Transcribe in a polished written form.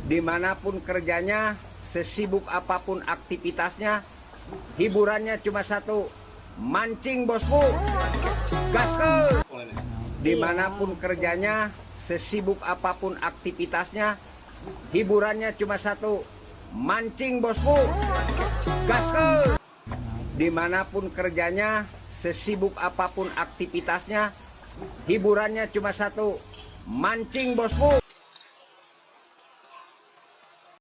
Dimanapun kerjanya, sesibuk apapun aktivitasnya, hiburannya cuma satu, mancing bosku, gaskeun. Dimanapun kerjanya, sesibuk apapun aktivitasnya, hiburannya cuma satu, mancing bosku, gaskeun. Dimanapun kerjanya, sesibuk apapun aktivitasnya, hiburannya cuma satu, mancing bosku.